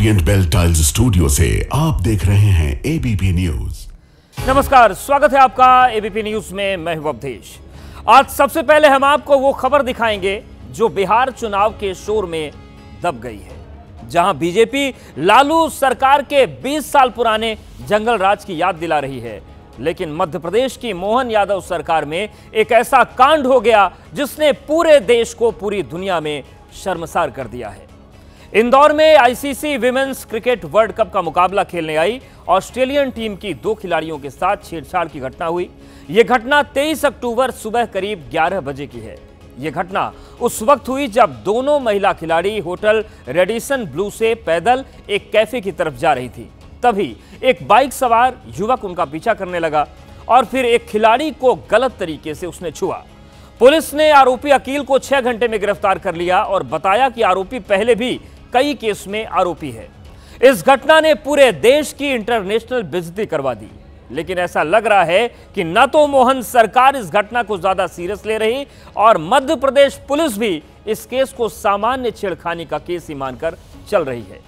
Orient bell tiles studio से आप देख रहे हैं एबीपी न्यूज। नमस्कार, स्वागत है आपका एबीपी न्यूज में। मैं हूं अवधेश। आज सबसे पहले हम आपको वो खबर दिखाएंगे जो बिहार चुनाव के शोर में दब गई है, जहां बीजेपी लालू सरकार के 20 साल पुराने जंगल राज की याद दिला रही है, लेकिन मध्य प्रदेश की मोहन यादव सरकार में एक ऐसा कांड हो गया जिसने पूरे देश को, पूरी दुनिया में शर्मसार कर दिया है। इंदौर में ICC women's cricket world cup का मुकाबला खेलने आई ऑस्ट्रेलियन टीम की 2 खिलाड़ियों के साथ छेड़छाड़ की घटना हुई। यह घटना 23 अक्टूबर सुबह करीब 11 बजे की है। यह घटना उस वक्त हुई जब दोनों महिला खिलाड़ी होटल रेडिसन ब्लू से पैदल एक कैफे की तरफ जा रही थी। तभी एक बाइक सवार युवक उनका पीछा करने लगा और फिर एक खिलाड़ी को गलत तरीके से उसने छुआ। पुलिस ने आरोपी अकील को 6 घंटे में गिरफ्तार कर लिया और बताया कि आरोपी पहले भी कई केस में आरोपी है। इस घटना ने पूरे देश की इंटरनेशनल बेइज्जती करवा दी, लेकिन ऐसा लग रहा है कि न तो मोहन सरकार इस घटना को ज्यादा सीरियस ले रही और मध्य प्रदेश पुलिस भी इस केस को सामान्य छेड़खानी का केस ही मानकर चल रही है।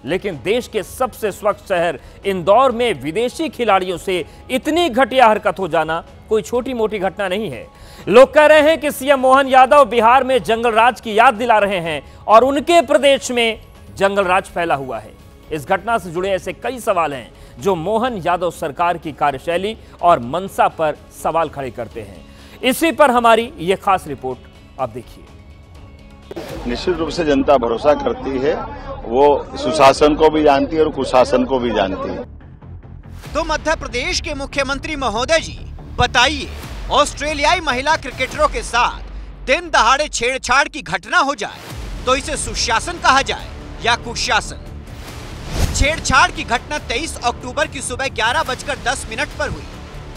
लेकिन देश के सबसे स्वच्छ शहर इंदौर में विदेशी खिलाड़ियों से इतनी घटिया हरकत हो जाना कोई छोटी मोटी घटना नहीं है। लोग कह रहे हैं कि सीएम मोहन यादव बिहार में जंगल राज की याद दिला रहे हैं और उनके प्रदेश में जंगल राज फैला हुआ है। इस घटना से जुड़े ऐसे कई सवाल हैं जो मोहन यादव सरकार की कार्यशैली और मंशा पर सवाल खड़े करते हैं। इसी पर हमारी यह खास रिपोर्ट आप देखिए। निश्चित रूप से जनता भरोसा करती है, वो सुशासन को भी जानती है और कुशासन को भी जानती है। तो मध्य प्रदेश के मुख्यमंत्री महोदय जी बताइए, ऑस्ट्रेलियाई महिला क्रिकेटरों के साथ दिन दहाड़े छेड़छाड़ की घटना हो जाए तो इसे सुशासन कहा जाए या कुशासन? छेड़छाड़ की घटना 23 अक्टूबर की सुबह 11:10 पर हुई।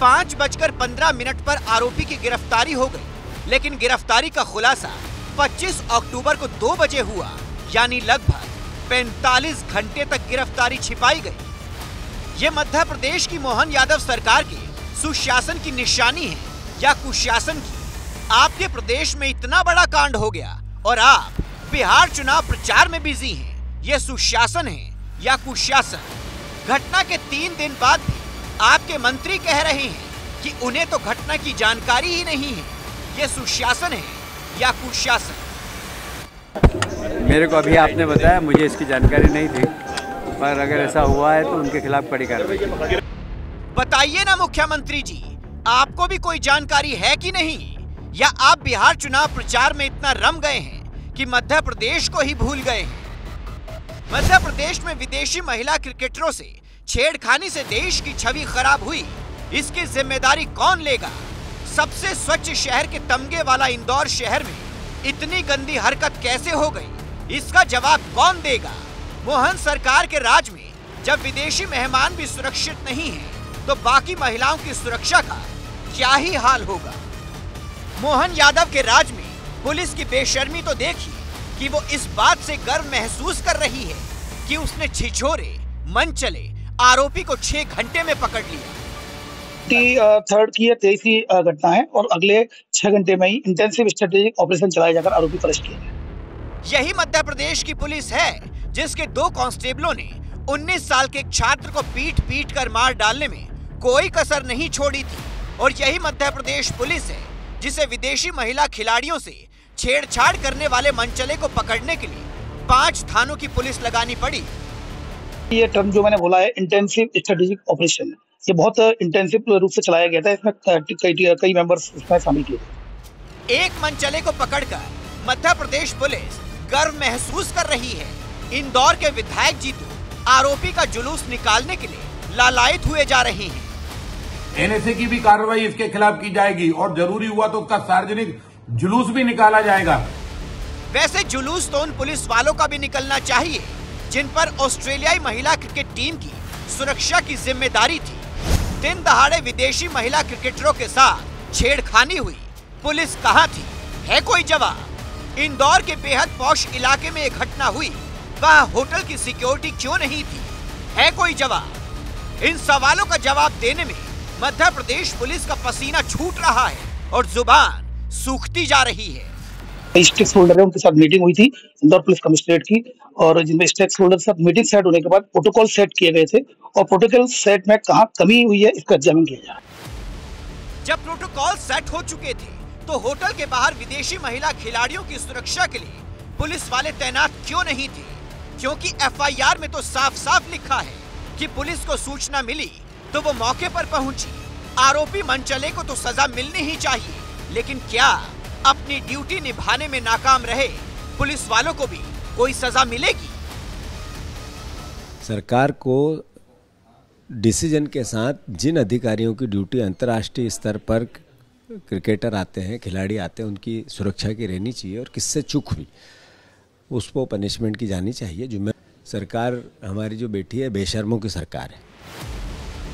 5:15 पर आरोपी की गिरफ्तारी हो गई, लेकिन गिरफ्तारी का खुलासा 25 अक्टूबर को 2 बजे हुआ, यानी लगभग 45 घंटे तक गिरफ्तारी छिपाई गई। ये मध्य प्रदेश की मोहन यादव सरकार के सुशासन की निशानी है या कुशासन की? आपके प्रदेश में इतना बड़ा कांड हो गया और आप बिहार चुनाव प्रचार में बिजी हैं। ये सुशासन है या कुशासन? घटना के 3 दिन बाद भी आपके मंत्री कह रहे हैं कि उन्हें तो घटना की जानकारी ही नहीं है। ये सुशासन है या कुशासन? मेरे को अभी आपने बताया, मुझे इसकी जानकारी नहीं थी, पर अगर ऐसा हुआ है तो उनके खिलाफ कड़ी कार्रवाई। बताइए ना मुख्यमंत्री जी, आपको भी कोई जानकारी है कि नहीं, या आप बिहार चुनाव प्रचार में इतना रम गए हैं कि मध्य प्रदेश को ही भूल गए हैं? मध्य प्रदेश में विदेशी महिला क्रिकेटरों से छेड़खानी से देश की छवि खराब हुई, इसकी जिम्मेदारी कौन लेगा? सबसे स्वच्छ शहर के तमगे वाला इंदौर शहर में इतनी गंदी हरकत कैसे हो गई, इसका जवाब कौन देगा? मोहन सरकार के राज में जब विदेशी मेहमान भी सुरक्षित नहीं हैं, तो बाकी महिलाओं की सुरक्षा का क्या ही हाल होगा? मोहन यादव के राज में पुलिस की बेशर्मी तो देखिए कि वो इस बात से गर्व महसूस कर रही है कि उसने छिछोरे मन चले आरोपी को 6 घंटे में पकड़ लिया। 3 की 23वीं घटना है और अगले 6 घंटे में ही इंटेंसिव स्ट्रेटेजिक ऑपरेशन चलाया जाकर आरोपी को अरेस्ट किया गया। यही मध्य प्रदेश की पुलिस है जिसके 2 कांस्टेबलों ने 19 साल के एक छात्र को पीट कर मार डालने में कोई कसर नहीं छोड़ी थी। और यही मध्य प्रदेश पुलिस है जिसे विदेशी महिला खिलाड़ियों से छेड़छाड़ करने वाले मनचले को पकड़ने के लिए 5 थानों की पुलिस लगानी पड़ी। ये टर्म जो मैंने बोला है इंटेंसिव स्ट्रेटेजिक ऑपरेशन, ये बहुत इंटेंसिव रूप से चलाया गया था। इसमें कई मेंबर्स इसमें शामिल किए। एक मनचले को पकड़कर मध्य प्रदेश पुलिस गर्व महसूस कर रही है। इंदौर के विधायक जी तो आरोपी का जुलूस निकालने के लिए लालायित हुए जा रहे हैं। एनएसए की भी कार्रवाई इसके खिलाफ की जाएगी और जरूरी हुआ तो उसका सार्वजनिक जुलूस भी निकाला जाएगा। वैसे जुलूस तो उन पुलिस वालों का भी निकलना चाहिए जिन पर ऑस्ट्रेलियाई महिला क्रिकेट टीम की सुरक्षा की जिम्मेदारी थी। दिन दहाड़े विदेशी महिला क्रिकेटरों के साथ छेड़खानी हुई, पुलिस कहाँ थी? है कोई जवाब? इंदौर के बेहद पॉश इलाके में एक घटना हुई, वहाँ होटल की सिक्योरिटी क्यों नहीं थी? है कोई जवाब? इन सवालों का जवाब देने में मध्य प्रदेश पुलिस का पसीना छूट रहा है और जुबान सूखती जा रही है। स्टेक होल्डर है उनके साथ मीटिंग हुई थी इंदौर पुलिस कमिश्नरेट की, और जिनमें स्टेक होल्डर के साथ मीटिंग सेट होने के बाद प्रोटोकॉल सेट किए गए थे, और प्रोटोकॉल सेट में कहाँ कमी हुई है इसका एग्जामिन किया जा रहा है। जब प्रोटोकॉल सेट हो चुके थे तो होटल के बाहर विदेशी महिला खिलाड़ियों की सुरक्षा के लिए पुलिस वाले तैनात क्यों नहीं थे? क्योंकि एफआईआर में तो साफ साफ लिखा है कि पुलिस को सूचना मिली तो वो मौके पर पहुंची। आरोपी मनचले को तो सजा मिलनी ही चाहिए, लेकिन क्या अपनी ड्यूटी निभाने में नाकाम रहे पुलिस वालों को भी कोई सजा मिलेगी? सरकार को डिसीजन के साथ जिन अधिकारियों की ड्यूटी अंतर्राष्ट्रीय स्तर पर क्रिकेटर आते हैं, खिलाड़ी आते हैं, उनकी सुरक्षा की रहनी चाहिए, और किससे चूक हुई उसको पनिशमेंट की जानी चाहिए। जो सरकार हमारी जो बैठी है बेशर्मों की सरकार है।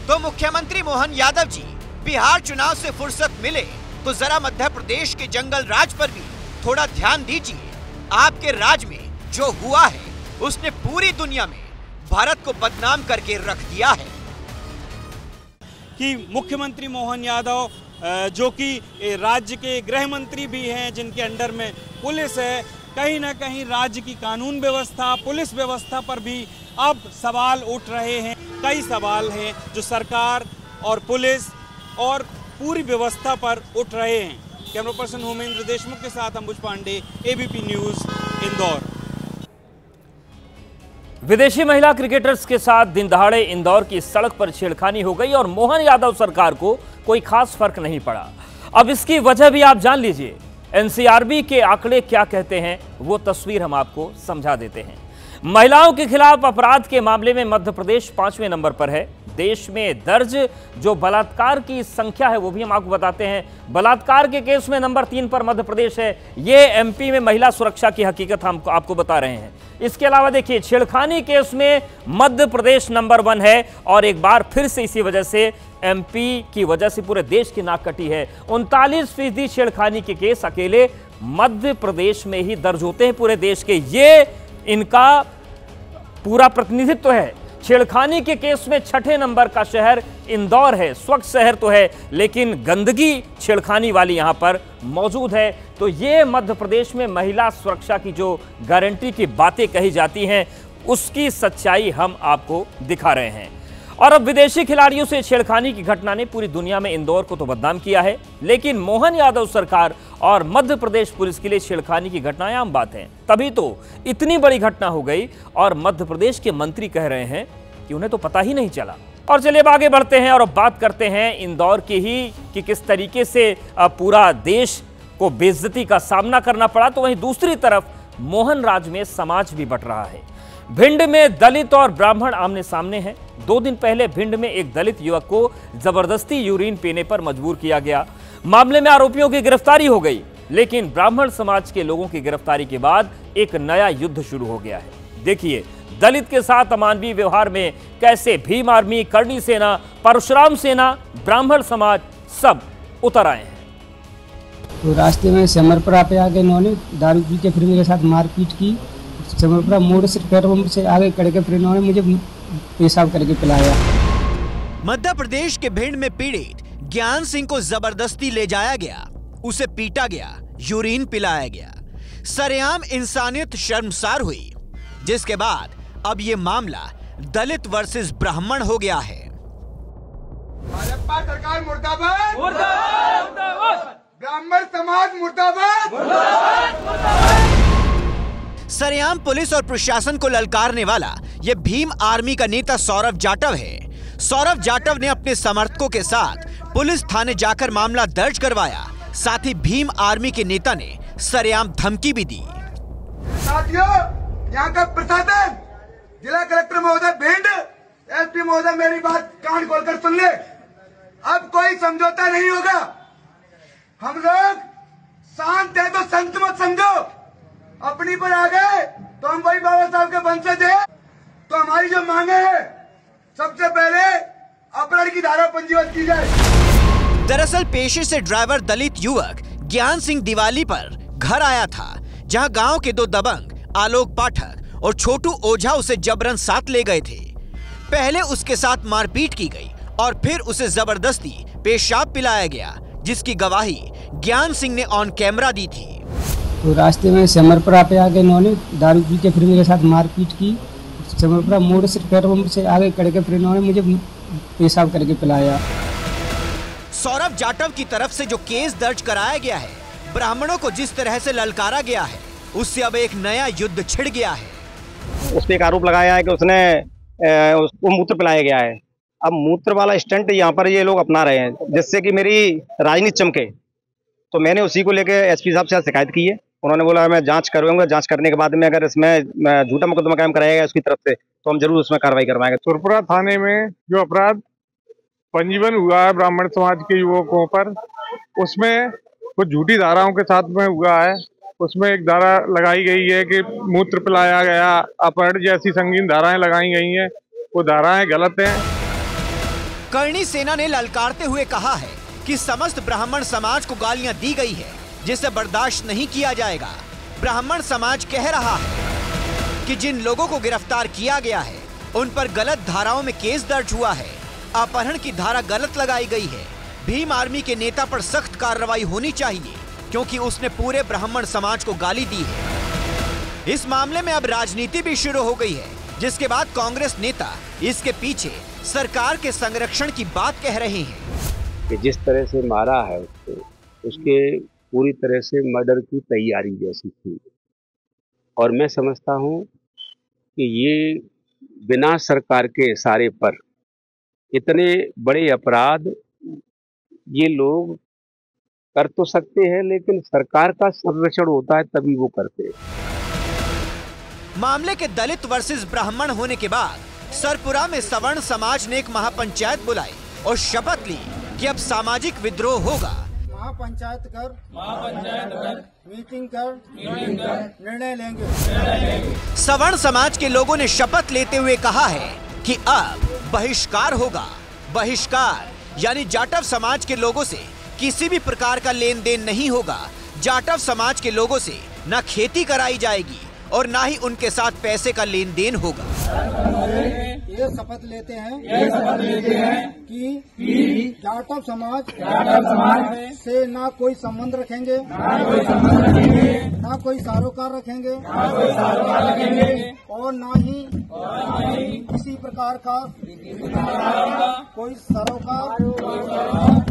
तो मुख्यमंत्री मोहन यादव जी बिहार चुनाव से फुर्सत मिले तो जरा मध्य प्रदेश के जंगल राज पर भी थोड़ा ध्यान दीजिए। आपके राज में जो हुआ है उसने पूरी दुनिया में भारत को बदनाम करके रख दिया है। कि मुख्यमंत्री मोहन यादव जो कि राज्य के गृह मंत्री भी हैं, जिनके अंडर में पुलिस है, कहीं ना कहीं राज्य की कानून व्यवस्था, पुलिस व्यवस्था पर भी अब सवाल उठ रहे हैं। कई सवाल हैं जो सरकार और पुलिस और पूरी व्यवस्था पर उठ रहे हैं। कैमरा पर्सन होमेंद्र देशमुख के साथ अंबुज पांडे, एबीपी न्यूज, इंदौर। विदेशी महिला क्रिकेटर्स के साथ दिन दहाड़े इंदौर की सड़क पर छेड़खानी हो गई और मोहन यादव सरकार को कोई खास फर्क नहीं पड़ा। अब इसकी वजह भी आप जान लीजिए। एनसीआरबी के आंकड़े क्या कहते हैं वो तस्वीर हम आपको समझा देते हैं। महिलाओं के खिलाफ अपराध के मामले में मध्य प्रदेश 5वें नंबर पर है। देश में दर्ज जो बलात्कार की संख्या है वो भी हम आपको बताते हैं। बलात्कार के केस में नंबर 3 पर मध्य प्रदेश है। ये एमपी में महिला सुरक्षा की हकीकत हम आपको बता रहे हैं। इसके अलावा देखिए, छेड़खानी केस में मध्य प्रदेश नंबर 1 है, और एक बार फिर से इसी वजह से एमपी की वजह से पूरे देश की नाक कटी है। 39% छेड़खानी के केस अकेले मध्य प्रदेश में ही दर्ज होते हैं पूरे देश के। ये इनका पूरा प्रतिनिधित्व है। छेड़खानी के केस में 6ठे नंबर का शहर इंदौर है। स्वच्छ शहर तो है, लेकिन गंदगी छेड़खानी वाली यहां पर मौजूद है। तो ये मध्य प्रदेश में महिला सुरक्षा की जो गारंटी की बातें कही जाती हैं उसकी सच्चाई हम आपको दिखा रहे हैं। और अब विदेशी खिलाड़ियों से छेड़खानी की घटना ने पूरी दुनिया में इंदौर को तो बदनाम किया है, लेकिन मोहन यादव सरकार और मध्य प्रदेश पुलिस के लिए छेड़खानी की घटनाएं आम बात हैं। तभी तो इतनी बड़ी घटना हो गई और मध्य प्रदेश के मंत्री कह रहे हैं कि उन्हें तो पता ही नहीं चला। और चलिए अब आगे बढ़ते हैं और अब बात करते हैं इंदौर की ही कि किस तरीके से पूरा देश को बेइज्जती का सामना करना पड़ा। तो वहीं दूसरी तरफ मोहन राज में समाज भी बट रहा है। भिंड में दलित और ब्राह्मण आमने सामने हैं। 2 दिन पहले भिंड में एक दलित युवक को जबरदस्ती यूरिन पीने पर मजबूर किया गया। मामले में आरोपियों की गिरफ्तारी हो गई, लेकिन ब्राह्मण समाज के लोगों की गिरफ्तारी के बाद एक नया युद्ध शुरू हो गया है। देखिए दलित के साथ अमानवीय व्यवहार में कैसे भीम आर्मी, करणी सेना, परशुराम सेना, ब्राह्मण समाज सब उतर आए हैं। तो रास्ते में समरपुरा पे आके इन्होंने दारू पी के फिर मेरे साथ मारपीट की। समरपुरा मोड़ से पेट्रोल पंप से आगे करके फिर इन्होंने मुझे पेशाब करके पिलाया। मध्य प्रदेश के भिंड में पीड़ित ज्ञान सिंह को जबरदस्ती ले जाया गया, उसे पीटा गया, यूरिन पिलाया गया। सरेआम इंसानियत शर्मसार हुई, जिसके बाद अब ये मामला दलित वर्सेस ब्राह्मण हो गया है। भाजपा सरकार मुर्दाबाद, मुर्दाबाद, ब्राह्मण समाज मुर्दाबाद, मुर्दाबाद। सरेआम पुलिस और प्रशासन को ललकारने वाला ये भीम आर्मी का नेता सौरभ जाटव है। सौरभ जाटव ने अपने समर्थकों के साथ पुलिस थाने जाकर मामला दर्ज करवाया। साथ ही भीम आर्मी के नेता ने सरेआम धमकी भी दी। साथियों, यहाँ का प्रशासन, जिला कलेक्टर महोदय भिंड, एसपी महोदय, मेरी बात कान खोलकर सुन ले। अब कोई समझौता नहीं होगा। हम लोग शांत है तो संत मत समझो। अपनी पर आ गए तो हम वही बाबा साहब के वंशज हैं। तो हमारी जो मांगे है, सबसे पहले अपराध की धारा पंजीबद्ध की जाए। दरअसल पेशे से ड्राइवर दलित युवक ज्ञान सिंह दिवाली पर घर आया था, जहां गांव के 2 दबंग आलोक पाठक और छोटू ओझा उसे जबरन साथ ले गए थे। पहले उसके साथ मारपीट की गई और फिर उसे जबरदस्ती पेशाब पिलाया गया, जिसकी गवाही ज्ञान सिंह ने ऑन कैमरा दी थी। तो रास्ते में सेमरपुरा पे आके इन्होंने दारू पी के फिर मेरे साथ मारपीट की। सेमरपुरा मोड़ से पेट्रोल पंप से आगे करके फिर इन्होंने मुझे पेशाब करके पिलाया। सौरभ जाटव की तरफ से जो केस दर्ज कराया गया है, ब्राह्मणों को जिस तरह से ललकारा गया है, उससे अब एक नया युद्ध छिड़ गया है। उस पर एक आरोप लगाया है कि उसने उसको मूत्र पिलाया गया है। अब मूत्र वाला स्टंट यहाँ पर ये लोग अपना रहे हैं, जिससे कि मेरी राजनीति चमके। तो मैंने उसी को लेकर एसपी साहब से शिकायत की है। उन्होंने बोला मैं जांच करूंगा, जांच करने के बाद में अगर इसमें झूठा मुकदमा कायम कराया गया उसकी तरफ से तो हम जरूर उसमें कार्रवाई करवाएंगे। सुरपुरा थाने में जो अपराध पंजीबन हुआ है ब्राह्मण समाज के युवकों पर, उसमें कुछ झूठी धाराओं के साथ में हुआ है। उसमें एक धारा लगाई गई है कि मूत्र पिलाया गया, अपहरण जैसी संगीन धाराएं लगाई गई हैं। वो धाराएं गलत हैं। करणी सेना ने ललकारते हुए कहा है कि समस्त ब्राह्मण समाज को गालियां दी गई है, जिसे बर्दाश्त नहीं किया जाएगा। ब्राह्मण समाज कह रहा है कि जिन लोगों को गिरफ्तार किया गया है उन पर गलत धाराओं में केस दर्ज हुआ है। अपहरण की धारा गलत लगाई गई है। भीम आर्मी के नेता पर सख्त कार्रवाई होनी चाहिए, क्योंकि उसने पूरे ब्राह्मण समाज को गाली दी है। इस मामले में अब राजनीति भी शुरू हो गई है, जिसके बाद कांग्रेस नेता इसके पीछे सरकार के संरक्षण की बात कह रहे हैं। कि जिस तरह से मारा है उसके पूरी तरह से मर्डर की तैयारी जैसी थी। और मैं समझता हूं कि ये बिना सरकार के इशारे पर इतने बड़े अपराध ये लोग कर तो सकते हैं, लेकिन सरकार का संरक्षण होता है तभी वो करते हैं। मामले के दलित वर्सेस ब्राह्मण होने के बाद सरपुरा में सवर्ण समाज ने एक महापंचायत बुलाई और शपथ ली कि अब सामाजिक विद्रोह होगा। महापंचायत कर, मीटिंग कर, निर्णय लेंगे। सवर्ण समाज के लोगों ने शपथ लेते हुए कहा है कि अब बहिष्कार होगा। बहिष्कार यानी जाटव समाज के लोगों से किसी भी प्रकार का लेन देन नहीं होगा। जाटव समाज के लोगों से न खेती कराई जाएगी और न ही उनके साथ पैसे का लेन देन होगा। ये शपथ लेते हैं कि जाटव समाज से ना कोई संबंध रखेंगे, ना कोई सरोकार रखेंगे और ना ही किसी प्रकार का कोई सरोकार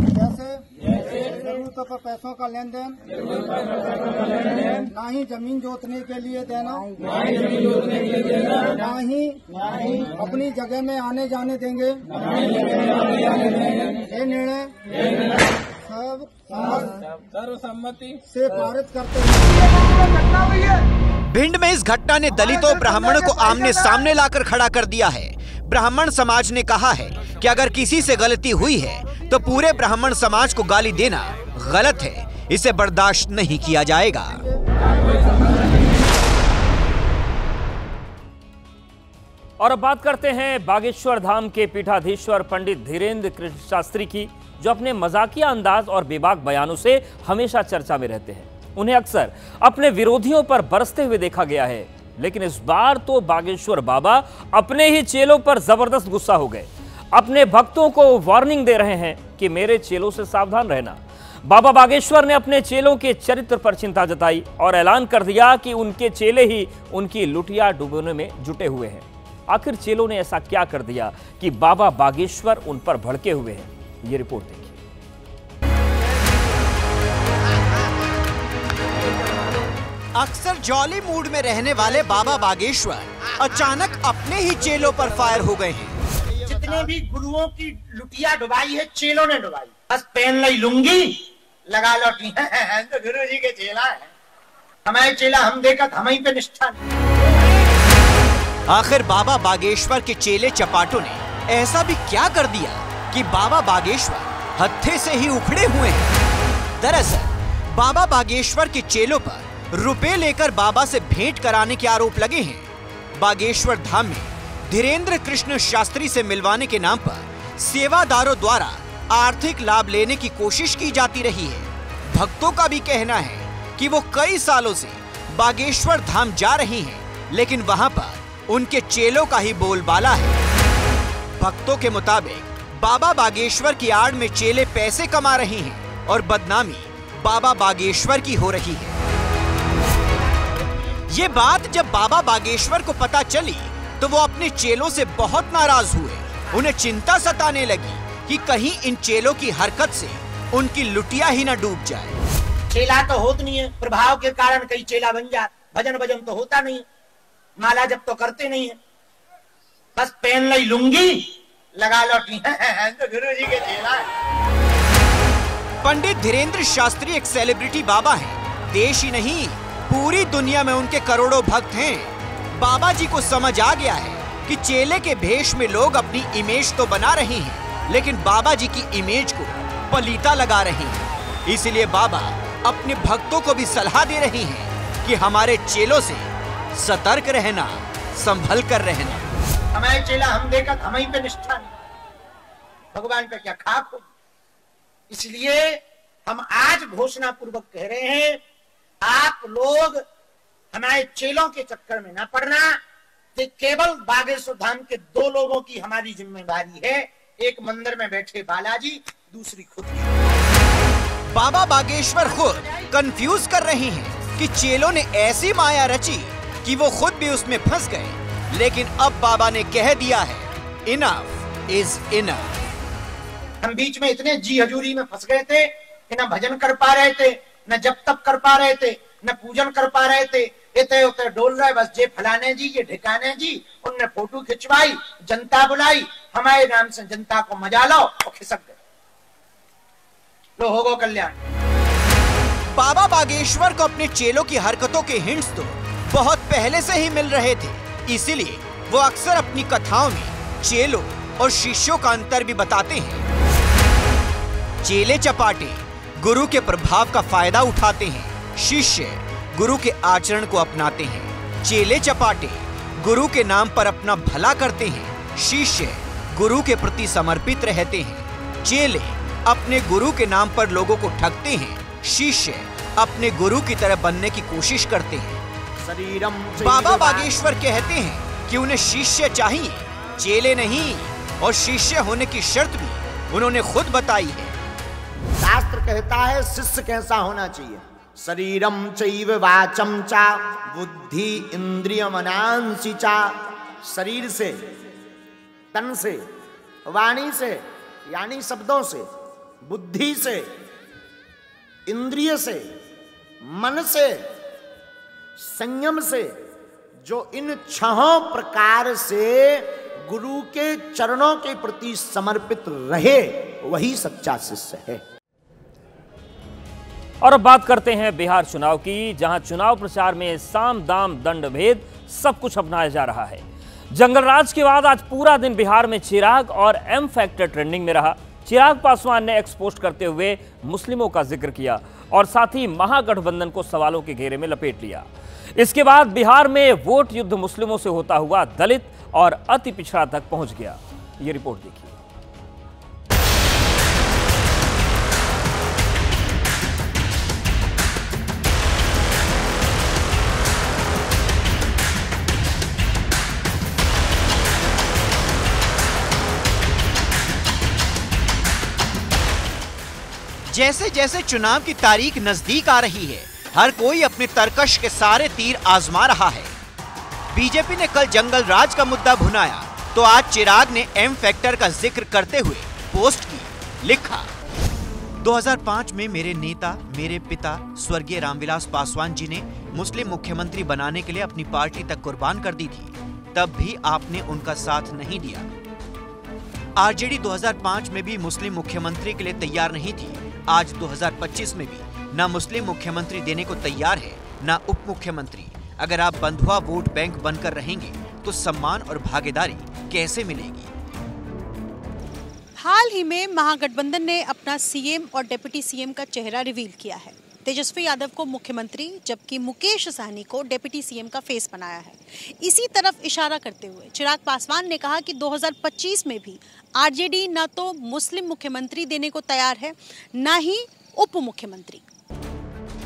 जैसे जरूरतों पर पैसों का लेन देन, ना ही जमीन जोतने के लिए देना, ना ही अपनी जगह में आने जाने देंगे। ये निर्णय सब सर्वसम्मति से पारित करते हैं। भिंड में इस घटना ने दलितों और ब्राह्मणों को आमने सामने लाकर खड़ा कर दिया है। ब्राह्मण समाज ने कहा है कि अगर किसी से गलती हुई है तो पूरे ब्राह्मण समाज को गाली देना गलत है, इसे बर्दाश्त नहीं किया जाएगा। और अब बात करते हैं बागेश्वर धाम के पीठाधीश्वर पंडित धीरेन्द्र कृष्ण शास्त्री की, जो अपने मजाकिया अंदाज और बेबाक बयानों से हमेशा चर्चा में रहते हैं। उन्हें अक्सर अपने विरोधियों पर बरसते हुए देखा गया है, लेकिन इस बार तो बागेश्वर बाबा अपने ही चेलों पर जबरदस्त गुस्सा हो गए। अपने भक्तों को वार्निंग दे रहे हैं कि मेरे चेलों से सावधान रहना। बाबा बागेश्वर ने अपने चेलों के चरित्र पर चिंता जताई और ऐलान कर दिया कि उनके चेले ही उनकी लुटिया डुबोने में जुटे हुए हैं। आखिर चेलों ने ऐसा क्या कर दिया कि बाबा बागेश्वर उन पर भड़के हुए हैं? ये रिपोर्ट देखिए। अक्सर जॉली मूड में रहने वाले बाबा बागेश्वर अचानक अपने ही चेलों पर फायर हो गए हैं। जितने भी गुरुओं की लुटिया डुबाई है चेलों ने डुबाई। बस पहन ली लुंगी, लगा लौटी तो गुरु जी के चेला है। हमारे चेला हम देखा हमें पे निष्ठा। आखिर बाबा बागेश्वर के चेले चपाटों ने ऐसा भी क्या कर दिया कि बाबा बागेश्वर हत्थे से ही उखड़े हुए हैं? दरअसल बाबा बागेश्वर के चेलों पर रुपए लेकर बाबा से भेंट कराने के आरोप लगे हैं। बागेश्वर धाम में धीरेन्द्र कृष्ण शास्त्री से मिलवाने के नाम पर सेवादारों द्वारा आर्थिक लाभ लेने की कोशिश की जाती रही है। भक्तों का भी कहना है कि वो कई सालों से बागेश्वर धाम जा रहे हैं, लेकिन वहां पर उनके चेलों का ही बोलबाला है। भक्तों के मुताबिक बाबा बागेश्वर की आड़ में चेले पैसे कमा रहे हैं और बदनामी बाबा बागेश्वर की हो रही है। ये बात जब बाबा बागेश्वर को पता चली तो वो अपने चेलों से बहुत नाराज हुए। उन्हें चिंता सताने लगी कि कहीं इन चेलों की हरकत से उनकी लुटिया ही न डूब जाए। चेला तो होता नहीं है, प्रभाव के कारण कई चेला बन जाए। भजन भजन तो होता नहीं, माला जब तो करते नहीं है, बस पहन ली लुंगी लगा लौटी तो गुरु जी के चेला है। पंडित धीरेन्द्र शास्त्री एक सेलिब्रिटी बाबा हैं। देश ही नहीं पूरी दुनिया में उनके करोड़ों भक्त हैं। बाबा जी को समझ आ गया है कि चेले के भेष में लोग अपनी इमेज तो बना रहे हैं, लेकिन बाबा जी की इमेज को पलीता लगा रहे हैं। इसलिए बाबा अपने भक्तों को भी सलाह दे रहे हैं कि हमारे चेलों से सतर्क रहना, संभल कर रहना। हमारे चेला हम देखा हम ही पे निष्ठा नहीं, भगवान पे क्या खाक हो। इसलिए हम आज घोषणा पूर्वक कह रहे हैं, आप लोग हमारे चेलों के चक्कर में न पड़ना। कि केवल बागेश्वर धाम के 2 लोगों की हमारी जिम्मेदारी है, एक मंदिर में बैठे बालाजी, दूसरी खुद। बाबा बागेश्वर खुद कंफ्यूज कर रहे हैं कि चेलों ने ऐसी माया रची कि वो खुद भी उसमें फंस गए। लेकिन अब बाबा ने कह दिया है, इनफ इज इनफ। हम बीच में इतने जी हजूरी में फंस गए थे कि न भजन कर पा रहे थे, न जप तप कर पा रहे थे, न पूजन कर पा रहे थे। इतने उतने डोल रहे, बस ये फलाने जी, ये ढिकाने जी। उनने फोटो खिंचवाई, जनता बुलाई, हमारे नाम से जनता को मजा लो और खिसक गए। लो होगो कल्याण। बाबा बागेश्वर को अपने चेलों की हरकतों के हिंट्स तो बहुत पहले से ही मिल रहे थे। इसीलिए वो अक्सर अपनी कथाओं में चेलों और शिष्यों का अंतर भी बताते हैं। चेले चपाटे गुरु के प्रभाव का फायदा उठाते हैं, शिष्य गुरु के आचरण को अपनाते हैं। चेले चपाटे गुरु के नाम पर अपना भला करते हैं, शिष्य गुरु के प्रति समर्पित रहते हैं। चेले अपने गुरु के नाम पर लोगों को ठगते हैं, शिष्य अपने गुरु की तरह बनने की कोशिश करते हैं। बाबा बागेश्वर कहते हैं कि उन्हें शिष्य चाहिए, चेले नहीं, और शिष्य होने की शर्त भी उन्होंने खुद बताई है। शास्त्र कहता है शिष्य कैसा होना चाहिए। शरीरम चैव वाचम चा बुद्धि इंद्रिय मनांसी चा। शरीर से, तन से, वाणी से यानी शब्दों से, बुद्धि से, इंद्रिय से, मन से, संयम से, जो इन 6 प्रकार से गुरु के चरणों के प्रति समर्पित रहे, वही सच्चा शिष्य है। और अब बात करते हैं बिहार चुनाव की, जहां चुनाव प्रचार में साम दाम दंड भेद सब कुछ अपनाया जा रहा है। जंगलराज के बाद आज पूरा दिन बिहार में चिराग और एम फैक्टर ट्रेंडिंग में रहा। चिराग पासवान ने एक्स पोस्ट करते हुए मुस्लिमों का जिक्र किया और साथ ही महागठबंधन को सवालों के घेरे में लपेट लिया। इसके बाद बिहार में वोट युद्ध मुस्लिमों से होता हुआ दलित और अति पिछड़ा तक पहुंच गया। ये रिपोर्ट देखिए। जैसे जैसे चुनाव की तारीख नजदीक आ रही है, हर कोई अपने तरकश के सारे तीर आजमा रहा है। बीजेपी ने कल जंगल राज का मुद्दा भुनाया तो आज चिराग ने एम फैक्टर का जिक्र करते हुए पोस्ट की, लिखा, 2005 में मेरे नेता, मेरे पिता स्वर्गीय रामविलास पासवान जी ने मुस्लिम मुख्यमंत्री बनाने के लिए अपनी पार्टी तक कुर्बान कर दी थी। तब भी आपने उनका साथ नहीं दिया। आरजेडी 2005 में भी मुस्लिम मुख्यमंत्री के लिए तैयार नहीं थी। आज 2025 में भी न मुस्लिम मुख्यमंत्री देने को तैयार है, न उप मुख्यमंत्री। अगर आप बंधुआ वोट बैंक बनकर रहेंगे तो सम्मान और भागीदारी कैसे मिलेगी? हाल ही में महागठबंधन ने अपना सीएम और डिप्टी सीएम का चेहरा रिवील किया है। तेजस्वी यादव को मुख्यमंत्री जबकि मुकेश सहनी को डिप्टी सीएम का फेस बनाया है। इसी तरफ इशारा करते हुए चिराग पासवान ने कहा कि 2025 में भी आरजेडी न तो मुस्लिम मुख्यमंत्री देने को तैयार है, न ही उप मुख्यमंत्री।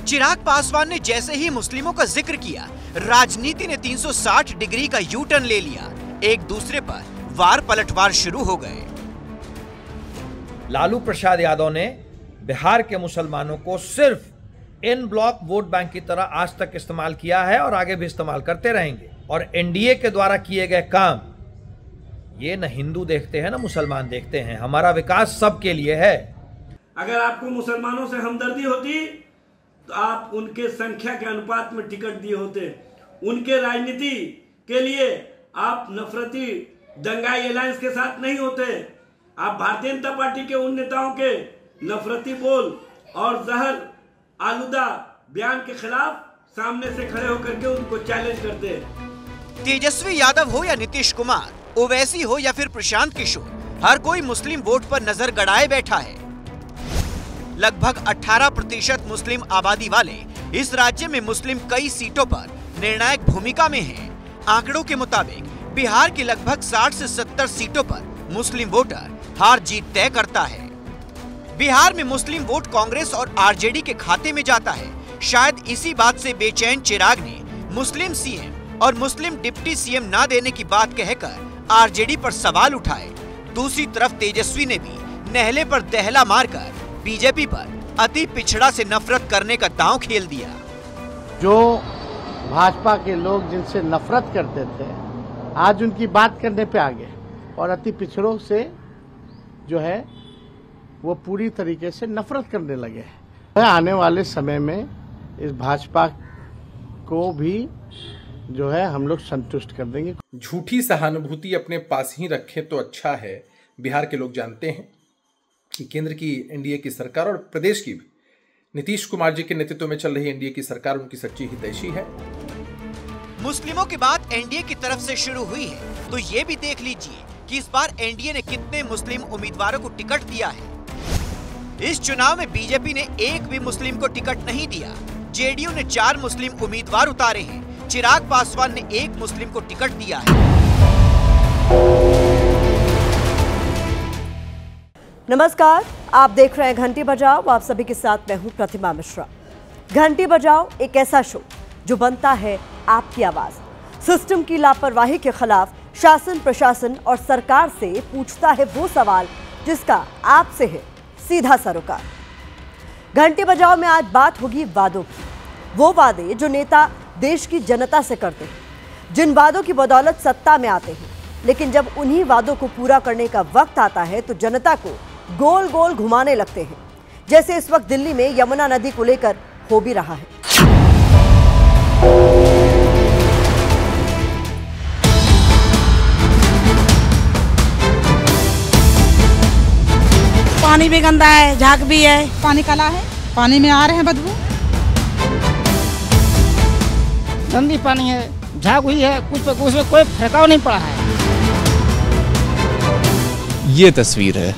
चिराग पासवान ने जैसे ही मुस्लिमों का जिक्र किया, राजनीति ने 360 डिग्री का यू टर्न ले लिया। एक दूसरे पर वार पलटवार शुरू हो गए। लालू प्रसाद यादव ने बिहार के मुसलमानों को सिर्फ इन ब्लॉक वोट बैंक की तरह आज तक इस्तेमाल किया है और आगे भी इस्तेमाल करते रहेंगे। और एनडीए के द्वारा किए गए काम ये न हिंदू देखते हैं न मुसलमान देखते हैं। हमारा विकास सबके लिए है। अगर आपको मुसलमानों से हमदर्दी होती तो आप उनके संख्या के अनुपात में टिकट दिए होते। उनके राजनीति के लिए आप नफरती दंगाई एलायंस के साथ नहीं होते। आप भारतीय जनता पार्टी के उन नेताओं के नफरती बोल और जहर आलूदा बयान के खिलाफ सामने से खड़े होकर के उनको चैलेंज करते। तेजस्वी यादव हो या नीतीश कुमार, ओवैसी हो या फिर प्रशांत किशोर, हर कोई मुस्लिम वोट पर नजर गड़ाए बैठा है। लगभग 18% मुस्लिम आबादी वाले इस राज्य में मुस्लिम कई सीटों पर निर्णायक भूमिका में हैं। आंकड़ों के मुताबिक बिहार की लगभग 60 से 70 सीटों पर मुस्लिम वोटर हार जीत तय करता है। बिहार में मुस्लिम वोट कांग्रेस और आरजेडी के खाते में जाता है। शायद इसी बात से बेचैन चिराग ने मुस्लिम सीएम और मुस्लिम डिप्टी सीएम ना देने की बात कहकर आरजेडी पर सवाल उठाए। दूसरी तरफ तेजस्वी ने भी नहले पर दहला मारकर बीजेपी पर अति पिछड़ा से नफरत करने का दांव खेल दिया। जो भाजपा के लोग जिनसे नफरत करते थे आज उनकी बात करने पे आ गए और अति पिछड़ों से जो है वो पूरी तरीके से नफरत करने लगे हैं। आने वाले समय में इस भाजपा को भी जो है हम लोग संतुष्ट कर देंगे। झूठी सहानुभूति अपने पास ही रखें तो अच्छा है। बिहार के लोग जानते हैं कि केंद्र की एनडीए की सरकार और प्रदेश की भी नीतीश कुमार जी के नेतृत्व में चल रही एनडीए की सरकार उनकी सच्ची हितैषी है। मुस्लिमों की बात एनडीए की तरफ से शुरू हुई है तो ये भी देख लीजिए कि इस बार एनडीए ने कितने मुस्लिम उम्मीदवारों को टिकट दिया है। इस चुनाव में बीजेपी ने एक भी मुस्लिम को टिकट नहीं दिया। जेडीयू ने 4 मुस्लिम उम्मीदवार उतारे हैं। चिराग पासवान ने 1 मुस्लिम को टिकट दिया है। नमस्कार, आप देख रहे हैं घंटी बजाओ। आप सभी के साथ मैं हूं प्रतिमा मिश्रा। घंटी बजाओ एक ऐसा शो जो बनता है आपकी आवाज। सिस्टम की लापरवाही के खिलाफ शासन, प्रशासन और सरकार से पूछता है वो सवाल जिसका आपसे है सीधा सरोकार। घंटी बजाओ में आज बात होगी वादों की। वो वादे जो नेता देश की जनता से करते हैं, जिन वादों की बदौलत सत्ता में आते हैं, लेकिन जब उन्हीं वादों को पूरा करने का वक्त आता है तो जनता को गोल गोल घुमाने लगते हैं, जैसे इस वक्त दिल्ली में यमुना नदी को लेकर हो भी रहा है। पानी भी गंदा है, झाग भी है, पानी काला है, पानी में आ रहे हैं बदबू। गंदी पानी है, झाग हुई है, कुछ पे उसमें कोई फेंकाव नहीं पड़ा है। ये तस्वीर है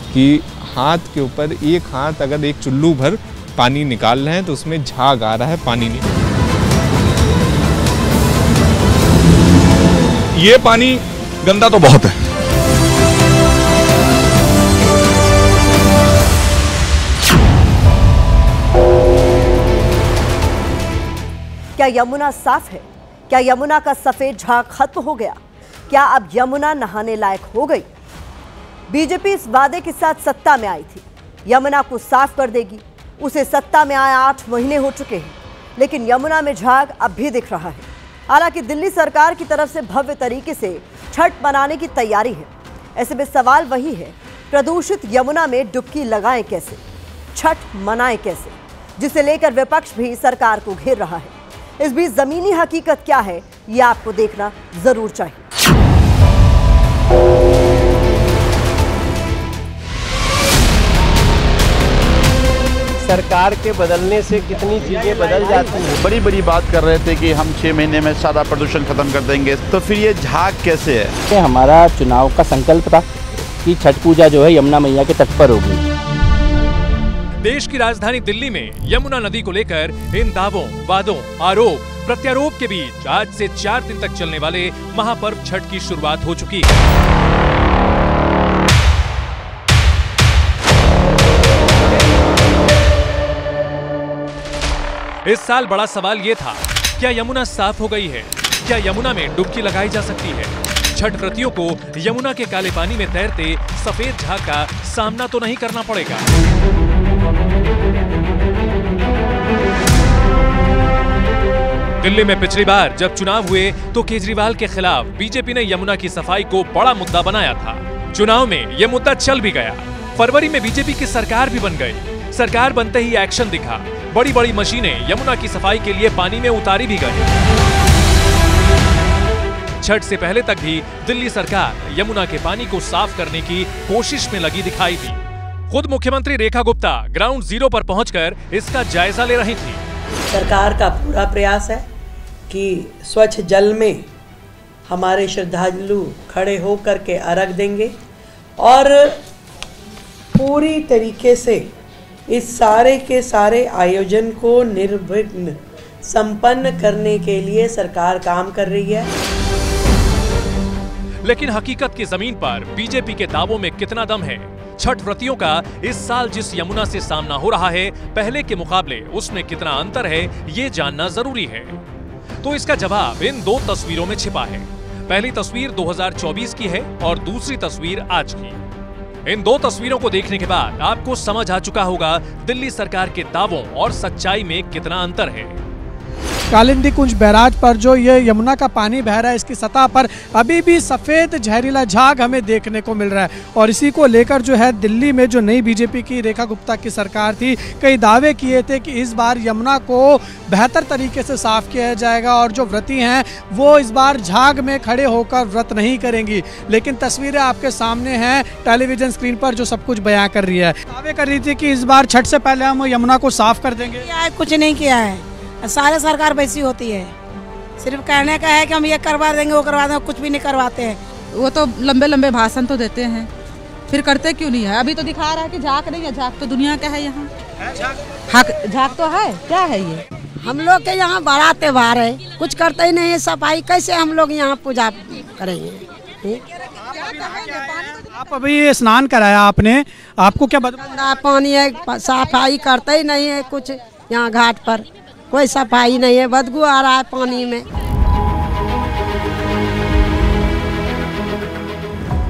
कि हाथ के ऊपर एक हाथ अगर एक चुल्लू भर पानी निकाल रहे हैं तो उसमें झाग आ रहा है, पानी नहीं। ये पानी गंदा तो बहुत है। क्या यमुना साफ है? क्या यमुना का सफेद झाग खत्म हो गया? क्या अब यमुना नहाने लायक हो गई? बीजेपी इस वादे के साथ सत्ता में आई थी, यमुना को साफ कर देगी। उसे सत्ता में आए 8 महीने हो चुके हैं, लेकिन यमुना में झाग अब भी दिख रहा है। हालांकि दिल्ली सरकार की तरफ से भव्य तरीके से छठ मनाने की तैयारी है। ऐसे में सवाल वही है, प्रदूषित यमुना में डुबकी लगाएं कैसे, छठ मनाएं कैसे, जिसे लेकर विपक्ष भी सरकार को घेर रहा है। इस बीच जमीनी हकीकत क्या है, ये आपको देखना जरूर चाहिए। सरकार के बदलने से कितनी चीजें बदल जाती हैं। बड़ी बड़ी बात कर रहे थे कि हम 6 महीने में सारा प्रदूषण खत्म कर देंगे, तो फिर ये झाग कैसे है? हमारा चुनाव का संकल्प था कि छठ पूजा जो है यमुना मैया के तट पर होगी। देश की राजधानी दिल्ली में यमुना नदी को लेकर इन दावों, वादों, आरोप प्रत्यारोप के बीच आज से 4 दिन तक चलने वाले महापर्व छठ की शुरुआत हो चुकी है। इस साल बड़ा सवाल ये था, क्या यमुना साफ हो गई है? क्या यमुना में डुबकी लगाई जा सकती है? छठ व्रतियों को यमुना के काले पानी में तैरते सफेद झाग का सामना तो नहीं करना पड़ेगा। दिल्ली में पिछली बार जब चुनाव हुए तो केजरीवाल के खिलाफ बीजेपी ने यमुना की सफाई को बड़ा मुद्दा बनाया था। चुनाव में यह मुद्दा चल भी गया। फरवरी में बीजेपी की सरकार भी बन गई। सरकार बनते ही एक्शन दिखा। बड़ी बड़ी मशीनें यमुना की सफाई के लिए पानी में उतारी भी गई। छठ से पहले तक भी दिल्ली सरकार यमुना के पानी को साफ करने की कोशिश में लगी दिखाई दी। खुद मुख्यमंत्री रेखा गुप्ता ग्राउंड जीरो पर पहुंचकर इसका जायजा ले रही थी। सरकार का पूरा प्रयास है कि स्वच्छ जल में हमारे श्रद्धालु खड़े होकर के अर्घ देंगे और पूरी तरीके से इस सारे के सारे आयोजन को निर्विघ्न संपन्न करने के लिए सरकार काम कर रही है। लेकिन हकीकत की जमीन पर बीजेपी के दावों में कितना दम है? छठ व्रतियों का इस साल जिस यमुना से सामना हो रहा है, पहले के मुकाबले उसमें कितना अंतर है, ये जानना जरूरी है। तो इसका जवाब इन दो तस्वीरों में छिपा है। पहली तस्वीर 2024 की है और दूसरी तस्वीर आज की। इन दो तस्वीरों को देखने के बाद आपको समझ आ चुका होगा दिल्ली सरकार के दावों और सच्चाई में कितना अंतर है। कालिंदी कुंज बैराज पर जो ये यमुना का पानी बह रहा है, इसकी सतह पर अभी भी सफेद जहरीला झाग हमें देखने को मिल रहा है। और इसी को लेकर जो है दिल्ली में जो नई बीजेपी की रेखा गुप्ता की सरकार थी, कई दावे किए थे कि इस बार यमुना को बेहतर तरीके से साफ किया जाएगा और जो व्रती हैं वो इस बार झाग में खड़े होकर व्रत नहीं करेंगी। लेकिन तस्वीरें आपके सामने हैं टेलीविजन स्क्रीन पर जो सब कुछ बयां कर रही है। दावे कर रही थी कि इस बार छठ से पहले हम यमुना को साफ कर देंगे। कुछ नहीं किया है, सारे सरकार वैसी होती है। सिर्फ कहने का है कि हम ये करवा देंगे वो करवा देंगे, कुछ भी नहीं करवाते हैं। वो तो लंबे लंबे भाषण तो देते हैं, फिर करते क्यों नहीं है? अभी तो दिखा रहा है कि झाग नहीं है। झाग तो दुनिया का है यहाँ। झाग तो है, क्या है ये? हम लोग के यहाँ बड़ा त्योहार है, कुछ करते ही नहीं है। सफाई कैसे हम लोग यहाँ पूजा करेंगे? आप अभी स्नान कराया आपने, आपको क्या गंदा पानी है, सफाई करते ही नहीं है कुछ। यहाँ घाट पर कोई सफाई नहीं है, बदबू आ रहा है पानी में।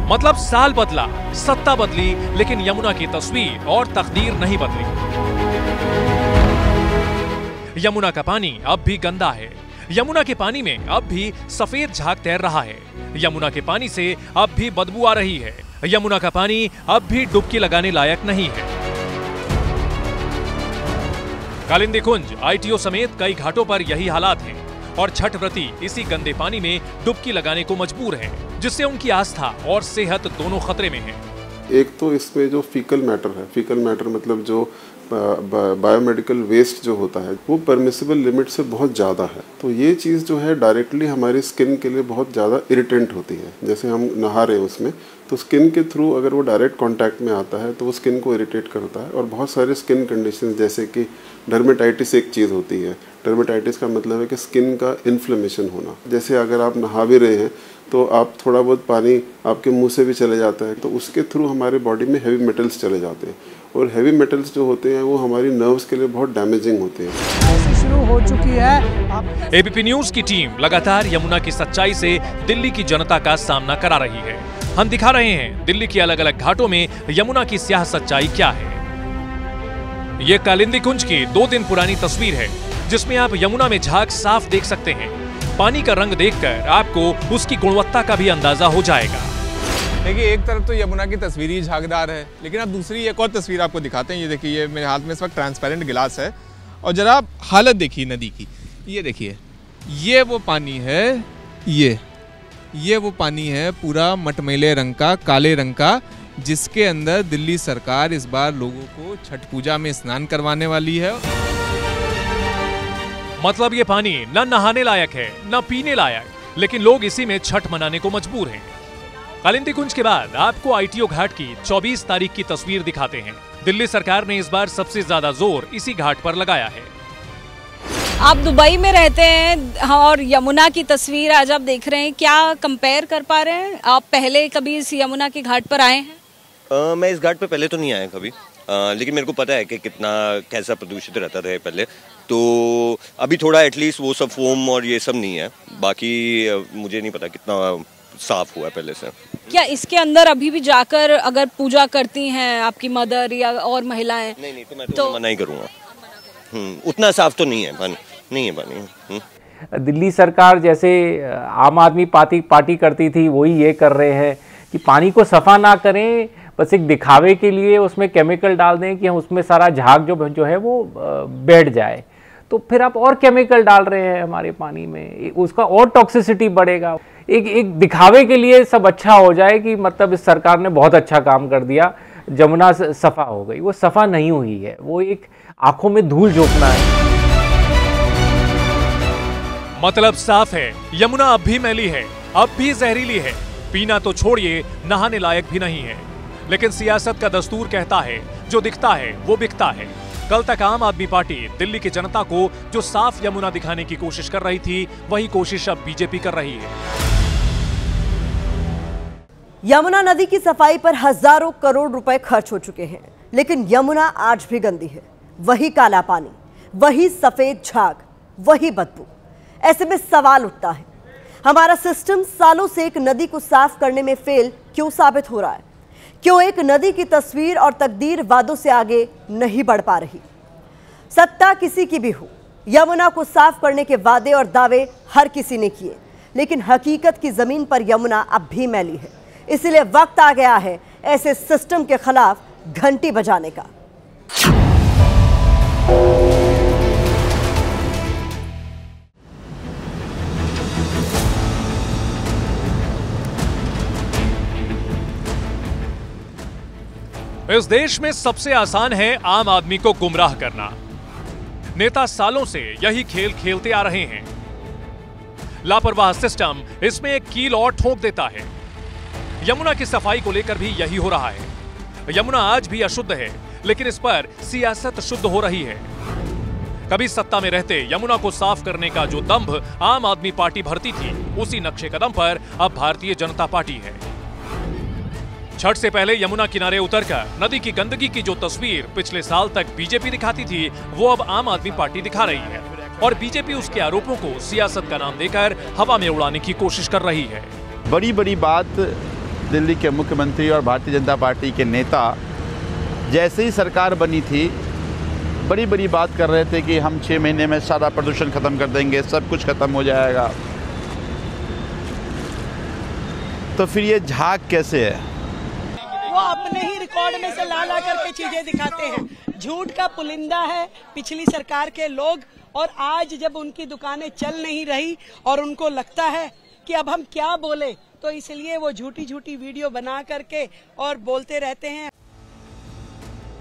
मतलब साल बदला, सत्ता बदली, लेकिन यमुना की तस्वीर और तकदीर नहीं बदली। यमुना का पानी अब भी गंदा है। यमुना के पानी में अब भी सफेद झाग तैर रहा है। यमुना के पानी से अब भी बदबू आ रही है। यमुना का पानी अब भी डुबकी लगाने लायक नहीं है। कालिंदी कुंज, आईटीओ समेत कई घाटों पर यही हालात हैं और छठ व्रती इसी गंदे पानी में डुबकी लगाने को मजबूर हैं, जिससे उनकी आस्था और सेहत दोनों खतरे में है। एक तो इसमें जो फीकल मैटर है, फीकल मैटर मतलब जो बायोमेडिकल वेस्ट जो होता है वो परमिसिबल लिमिट से बहुत ज़्यादा है। तो ये चीज़ जो है डायरेक्टली हमारी स्किन के लिए बहुत ज़्यादा इरिटेंट होती है। जैसे हम नहा रहे हैं उसमें, तो स्किन के थ्रू अगर वो डायरेक्ट कांटेक्ट में आता है तो वो स्किन को इरिटेट करता है। और बहुत सारे स्किन कंडीशन जैसे कि डर्मेटाइटिस एक चीज़ होती है। डर्मेटाइटिस का मतलब है कि स्किन का इन्फ्लेमेशन होना। जैसे अगर आप नहा भी रहे हैं तो आप थोड़ा बहुत पानी आपके मुंह से भी चले जाता है, तो उसके थ्रू हमारे बॉडी में हैवी मेटल्स चले जाते हैं और हैवी मेटल्स जो होते हैं वो हमारी नर्व्स के लिए बहुत डैमेजिंग होते हैं। शुरू हो चुकी है। एबीपी न्यूज की टीम लगातार यमुना की सच्चाई से दिल्ली की जनता का सामना करा रही है। हम दिखा रहे हैं दिल्ली के अलग अलग घाटों में यमुना की स्याह सच्चाई क्या है। ये कालिंदी कुंज की 2 दिन पुरानी तस्वीर है, जिसमें आप यमुना में झाग साफ देख सकते हैं। पानी का रंग देखकर आपको उसकी गुणवत्ता का भी अंदाजा हो जाएगा। देखिए, एक तरफ तो यमुना की तस्वीर ही झागदार है, लेकिन अब दूसरी एक और तस्वीर आपको दिखाते हैं। ये देखिए, ये मेरे हाथ में इस वक्त ट्रांसपेरेंट गिलास है और जरा आप हालत देखिए नदी की। ये देखिए, ये वो पानी है, ये वो पानी है पूरा मटमैले रंग का, काले रंग का, जिसके अंदर दिल्ली सरकार इस बार लोगों को छठ पूजा में स्नान करवाने वाली है। मतलब ये पानी न नहाने लायक है न पीने लायक, लेकिन लोग इसी में छठ मनाने को मजबूर हैं। कालिंदी कुंज के बाद आपको आईटीओ घाट की 24 तारीख की तस्वीर दिखाते हैं। दिल्ली सरकार ने इस बार सबसे ज्यादा जोर इसी घाट पर लगाया है। आप दुबई में रहते हैं और यमुना की तस्वीर आज आप देख रहे हैं, क्या कंपेयर कर पा रहे हैं? आप पहले कभी इस यमुना के घाट पर आए हैं? मैं इस घाट पे पहले तो नहीं आया कभी, लेकिन मेरे को पता है कि कैसा प्रदूषित रहता था पहले। तो अभी थोड़ा एटलीस्ट वो सब फोम और ये सब नहीं है, बाकी मुझे नहीं पता कितना साफ हुआ है पहले से। क्या इसके अंदर अभी भी जाकर अगर पूजा करती हैं आपकी मदर या और महिलाएं? नहीं, तो मैं तो मना ही करूँगा। उतना साफ तो नहीं है पानी, नहीं है पानी। दिल्ली सरकार जैसे आम आदमी पार्टी करती थी वही ये कर रहे हैं कि पानी को सफ़ा ना करें, बस एक दिखावे के लिए उसमें केमिकल डाल दें कि हम उसमें सारा झाग जो है वो बैठ जाए। तो फिर आप और केमिकल डाल रहे हैं हमारे पानी में, उसका और टॉक्सिसिटी बढ़ेगा। एक दिखावे के लिए सब अच्छा हो जाए कि मतलब इस सरकार ने बहुत अच्छा काम कर दिया, यमुना सफ़ा हो गई। वो सफ़ा नहीं हुई है, वो एक आंखों में धूल झोंकना है। मतलब साफ है, यमुना अब भी मैली है, अब भी जहरीली है, पीना तो छोड़िए नहाने लायक भी नहीं है। लेकिन सियासत का दस्तूर कहता है जो दिखता है वो बिकता है। कल तक आम आदमी पार्टी दिल्ली की जनता को जो साफ यमुना दिखाने की कोशिश कर रही थी, वही कोशिश अब बीजेपी कर रही है। यमुना नदी की सफाई पर हजारों करोड़ रुपए खर्च हो चुके हैं, लेकिन यमुना आज भी गंदी है। वही काला पानी, वही सफेद झाग, वही बदबू। ऐसे में सवाल उठता है, हमारा सिस्टम सालों से एक नदी को साफ करने में फेल क्यों साबित हो रहा है? क्यों एक नदी की तस्वीर और तकदीर वादों से आगे नहीं बढ़ पा रही? सत्ता किसी की भी हो, यमुना को साफ करने के वादे और दावे हर किसी ने किए, लेकिन हकीकत की जमीन पर यमुना अब भी मैली है। इसलिए वक्त आ गया है ऐसे सिस्टम के खिलाफ घंटी बजाने का। इस देश में सबसे आसान है आम आदमी को गुमराह करना। नेता सालों से यही खेल खेलते आ रहे हैं। लापरवाह सिस्टम इसमें एक कील और ठोक देता है। यमुना की सफाई को लेकर भी यही हो रहा है। यमुना आज भी अशुद्ध है, लेकिन इस पर सियासत शुद्ध हो रही है। कभी सत्ता में रहते यमुना को साफ करने का जो दंभ आम आदमी पार्टी भरती थी, उसी नक्शे कदम पर अब भारतीय जनता पार्टी है। छठ से पहले यमुना किनारे उतरकर नदी की गंदगी की जो तस्वीर पिछले साल तक बीजेपी दिखाती थी, वो अब आम आदमी पार्टी दिखा रही है। और बीजेपी उसके आरोपों को सियासत का नाम देकर हवा में उड़ाने की कोशिश कर रही है। बड़ी बड़ी बात दिल्ली के मुख्यमंत्री और भारतीय जनता पार्टी के नेता जैसे ही सरकार बनी थी, बड़ी बड़ी बात कर रहे थे कि हम 6 महीने में सारा प्रदूषण खत्म कर देंगे, सब कुछ खत्म हो जाएगा। तो फिर ये झाग कैसे है? वो अपने ही रिकॉर्ड में से ला करके चीजें दिखाते हैं। झूठ का पुलिंदा है पिछली सरकार के लोग, और आज जब उनकी दुकानें चल नहीं रही और उनको लगता है कि अब हम क्या बोले, तो इसलिए वो झूठी झूठी वीडियो बना करके और बोलते रहते हैं।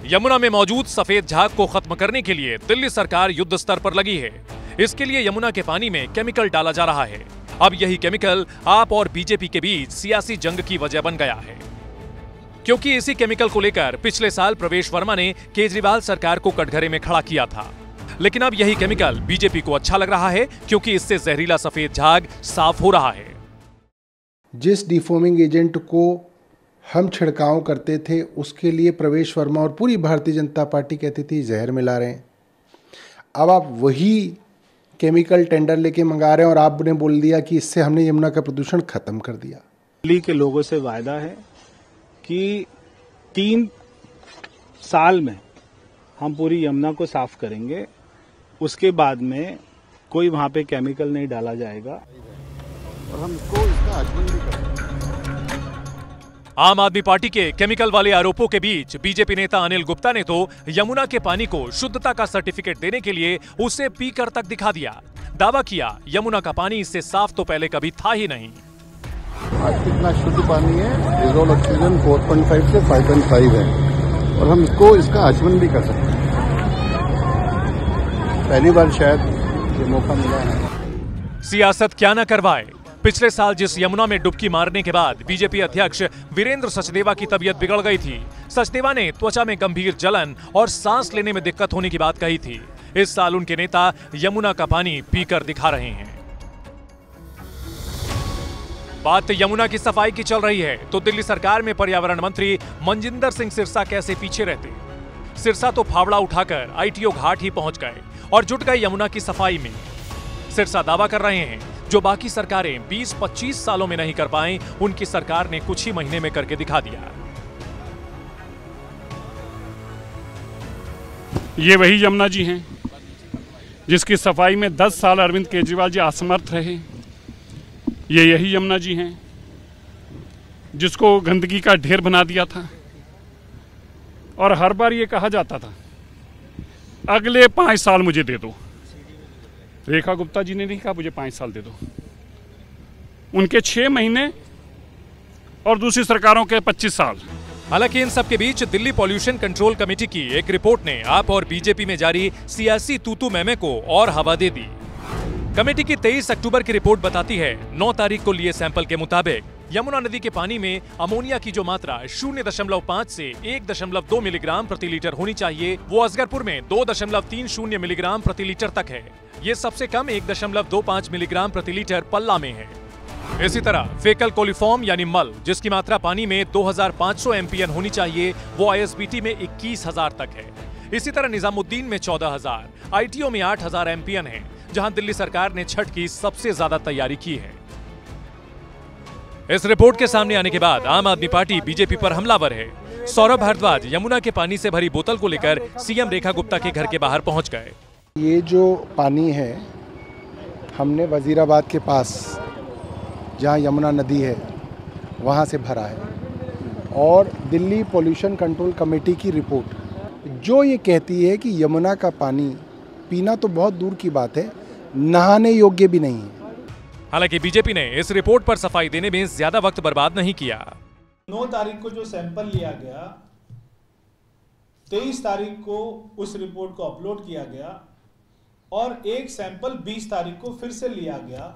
यमुना में मौजूद सफेद झाग को खत्म करने के लिए दिल्ली सरकार युद्ध स्तर पर लगी है। इसके लिए यमुना के पानी में केमिकल डाला जा रहा है। अब यही केमिकल आप और बीजेपी के बीच सियासी जंग की वजह बन गया है, क्योंकि इसी केमिकल को लेकर पिछले साल प्रवेश वर्मा ने केजरीवाल सरकार को कटघरे में खड़ा किया था। लेकिन अब यही केमिकल बीजेपी को अच्छा लग रहा है, क्योंकि इससे जहरीला सफेद झाग साफ हो रहा है। जिस डिफोमिंग एजेंट को हम छिड़काव करते थे, उसके लिए प्रवेश वर्मा और पूरी भारतीय जनता पार्टी कहती थी जहर मिला रहे हैं। अब आप वही केमिकल टेंडर लेके मंगा रहे हैं और आपने बोल दिया कि इससे हमने यमुना का प्रदूषण खत्म कर दिया। दिल्ली के लोगों से वायदा है कि 3 साल में हम पूरी यमुना को साफ करेंगे। उसके बाद में कोई वहां पे केमिकल नहीं डाला जाएगा और हम इसको इसका आचरण भी करेंगे। आम आदमी पार्टी के केमिकल वाले आरोपों के बीच बीजेपी नेता अनिल गुप्ता ने तो यमुना के पानी को शुद्धता का सर्टिफिकेट देने के लिए उसे पीकर तक दिखा दिया। दावा किया यमुना का पानी इससे साफ तो पहले कभी था ही नहीं। आज कितना शुद्ध पानी है, एजोल ऑक्सीजन 4.5 से 5.5 है और हम इसका आचमन भी कर सकते हैं। पहली बार शायद ये मौका मिला है। सियासत क्या न करवाए, पिछले साल जिस यमुना में डुबकी मारने के बाद बीजेपी अध्यक्ष वीरेंद्र सचदेवा की तबीयत बिगड़ गई थी, सचदेवा ने त्वचा में गंभीर जलन और सांस लेने में दिक्कत होने की बात कही थी। इस साल उनके नेता यमुना का पानी पीकर दिखा रहे हैं। बात यमुना की सफाई की चल रही है तो दिल्ली सरकार में पर्यावरण मंत्री मनजिंदर सिंह सिरसा कैसे पीछे रहते। सिरसा तो फावड़ा उठाकर आईटीओ घाट ही पहुंच गए और जुट गए यमुना की सफाई में। सिरसा दावा कर रहे हैं जो बाकी सरकारें 20-25 सालों में नहीं कर पाएं, उनकी सरकार ने कुछ ही महीने में करके दिखा दिया। ये वही यमुना जी हैं जिसकी सफाई में 10 साल अरविंद केजरीवाल जी असमर्थ रहे, ये यही यमुना जी हैं जिसको गंदगी का ढेर बना दिया था। और हर बार ये कहा जाता था अगले 5 साल मुझे दे दो। रेखा गुप्ता जी ने नहीं कहा मुझे 5 साल दे दो, उनके 6 महीने और दूसरी सरकारों के 25 साल। हालांकि इन सब के बीच दिल्ली पॉल्यूशन कंट्रोल कमेटी की एक रिपोर्ट ने आप और बीजेपी में जारी सियासी तूतू मैमे को और हवा दे दी। कमेटी की 23 अक्टूबर की रिपोर्ट बताती है 9 तारीख को लिए सैंपल के मुताबिक यमुना नदी के पानी में अमोनिया की जो मात्रा 0.5 से 1.2 मिलीग्राम प्रति लीटर होनी चाहिए, वो असगरपुर में 2.30 मिलीग्राम प्रति लीटर तक है। ये सबसे कम 1.25 मिलीग्राम प्रति लीटर पल्ला में है। इसी तरह फेकल कोलिफॉर्म यानी मल, जिसकी मात्रा पानी में 2500 एमपीएन होनी चाहिए, वो आईएसबीटी में 21,000 तक है। इसी तरह निजामुद्दीन में 14,000, आईटीओ में 8,000 एमपीएन है, जहां दिल्ली सरकार ने छठ की सबसे ज्यादा तैयारी की है। इस रिपोर्ट के सामने आने के बाद आम आदमी पार्टी बीजेपी पर हमलावर है। सौरभ भारद्वाज यमुना के पानी से भरी बोतल को लेकर सीएम रेखा गुप्ता के घर के बाहर पहुंच गए। ये जो पानी है हमने वजीराबाद के पास जहाँ यमुना नदी है वहाँ से भरा है, और दिल्ली पॉल्यूशन कंट्रोल कमेटी की रिपोर्ट जो ये कहती है कि यमुना का पानी पीना तो बहुत दूर की बात है, नहाने योग्य भी नहीं है। हालांकि बीजेपी ने इस रिपोर्ट पर सफाई देने में ज्यादा वक्त बर्बाद नहीं किया। 9 तारीख को जो सैंपल लिया गया, 23 तारीख को उस रिपोर्ट को अपलोड किया गया और एक सैंपल 20 तारीख को फिर से लिया गया।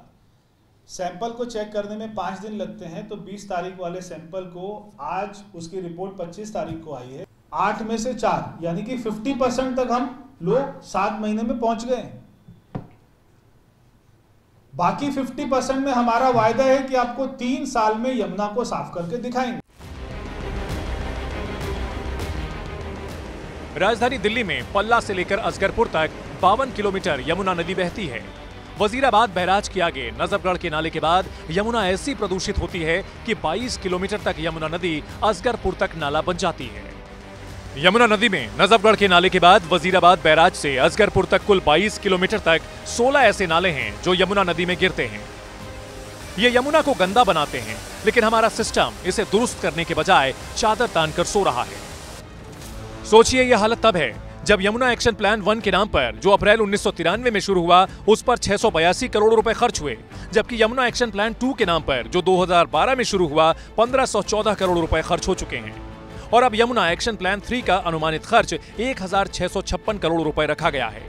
सैंपल को चेक करने में 5 दिन लगते हैं, तो 20 तारीख वाले सैंपल को आज उसकी रिपोर्ट 25 तारीख को आई है। 8 में से 4 यानी कि 50% तक हम लोग 7 महीने में पहुंच गए। बाकी 50% में हमारा वायदा है कि आपको 3 साल में यमुना को साफ करके दिखाएंगे। राजधानी दिल्ली में पल्ला से लेकर असगरपुर तक 52 किलोमीटर यमुना नदी बहती है। वजीराबाद बैराज के आगे नजफगढ़ के नाले के बाद यमुना ऐसी प्रदूषित होती है कि 22 किलोमीटर तक यमुना नदी असगरपुर तक नाला बन जाती है। यमुना नदी में नजफगढ़ के नाले के बाद वजीराबाद बैराज से असगरपुर तक कुल 22 किलोमीटर तक 16 ऐसे नाले हैं जो यमुना नदी में गिरते हैं। ये यमुना को गंदा बनाते हैं, लेकिन हमारा सिस्टम इसे दुरुस्त करने के बजाय चादर तानकर सो रहा है। सोचिए यह हालत तब है जब यमुना एक्शन प्लान 1 के नाम पर, जो अप्रैल 1993 में शुरू हुआ, उस पर 682 करोड़ रुपए खर्च हुए, जबकि यमुना एक्शन प्लान 2 के नाम पर, जो 2012 में शुरू हुआ, 1514 करोड़ रुपए खर्च हो चुके हैं। और अब यमुना एक्शन प्लान 3 का अनुमानित खर्च 1656 करोड़ रुपए रखा गया है।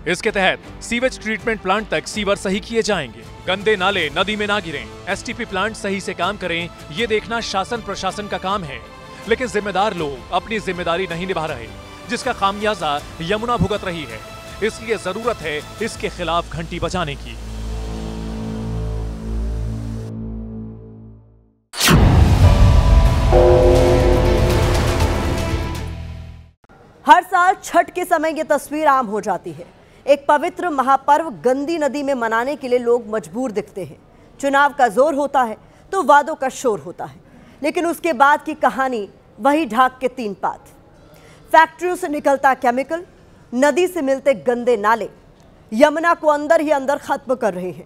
इसके तहत सीवेज ट्रीटमेंट प्लांट तक सीवर सही किए जाएंगे, गंदे नाले नदी में ना गिरें, एसटीपी प्लांट सही से काम करें, ये देखना शासन प्रशासन का काम है। लेकिन जिम्मेदार लोग अपनी जिम्मेदारी नहीं निभा रहे, जिसका खामियाजा यमुना भुगत रही है। इसलिए जरूरत है इसके खिलाफ घंटी बजाने की। हर साल छठ के समय ये तस्वीर आम हो जाती है। एक पवित्र महापर्व गंदी नदी में मनाने के लिए लोग मजबूर दिखते हैं। चुनाव का जोर होता है तो वादों का शोर होता है, लेकिन उसके बाद की कहानी वही ढाक के 3 पात। फैक्ट्रियों से निकलता केमिकल, नदी से मिलते गंदे नाले यमुना को अंदर ही अंदर खत्म कर रहे हैं।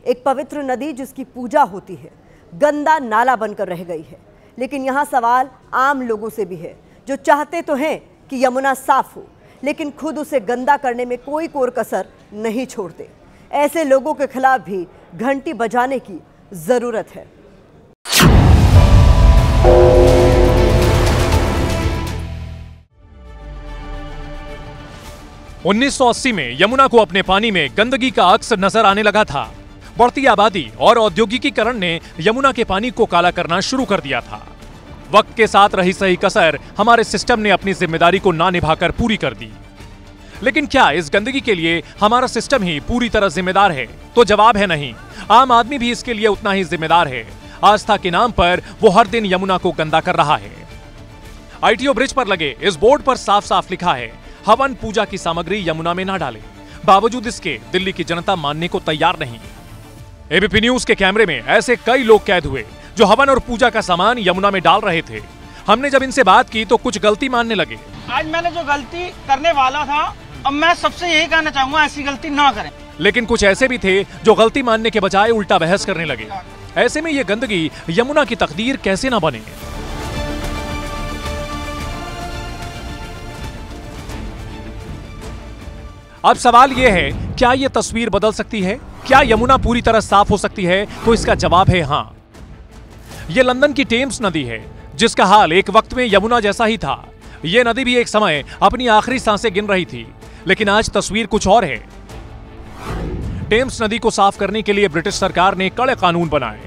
एक पवित्र नदी जिसकी पूजा होती है, गंदा नाला बनकर रह गई है। लेकिन यहाँ सवाल आम लोगों से भी है, जो चाहते तो हैं कि यमुना साफ हो, लेकिन खुद उसे गंदा करने में कोई कोर कसर नहीं छोड़ते। ऐसे लोगों के खिलाफ भी घंटी बजाने की जरूरत है। 1980 में यमुना को अपने पानी में गंदगी का अक्स नजर आने लगा था। बढ़ती आबादी और औद्योगिकीकरण ने यमुना के पानी को काला करना शुरू कर दिया था। वक्त के साथ रही सही कसर हमारे सिस्टम ने अपनी जिम्मेदारी को ना निभाकर पूरी कर दी। लेकिन क्या इस गंदगी के लिए हमारा सिस्टम ही पूरी तरह जिम्मेदार है? तो जवाब है नहीं। आम आदमी भी इसके लिए उतना ही जिम्मेदार है। आस्था के नाम पर वो हर दिन यमुना को गंदा कर रहा है। आईटीओ ब्रिज पर लगे इस बोर्ड पर साफ साफ लिखा है, हवन पूजा की सामग्री यमुना में ना डालें। बावजूद इसके दिल्ली की जनता मानने को तैयार नहीं। एबीपी न्यूज के कैमरे में ऐसे कई लोग कैद हुए जो हवन और पूजा का सामान यमुना में डाल रहे थे। हमने जब इनसे बात की तो कुछ गलती मानने लगे। आज मैंने जो गलती करने वाला था अब मैं सबसे यही कहना चाहूंगा, ऐसी गलती ना करें। लेकिन कुछ ऐसे भी थे जो गलती मानने के बजाय उल्टा बहस करने लगे। ऐसे में ये गंदगी यमुना की तकदीर कैसे ना बने। अब सवाल यह है, क्या यह तस्वीर बदल सकती है? क्या यमुना पूरी तरह साफ हो सकती है? तो इसका जवाब है हाँ। यह लंदन की टेम्स नदी है, जिसका हाल एक वक्त में यमुना जैसा ही था। यह नदी भी एक समय अपनी आखिरी सांसें गिन रही थी, लेकिन आज तस्वीर कुछ और है। टेम्स नदी को साफ करने के लिए ब्रिटिश सरकार ने कड़े कानून बनाए।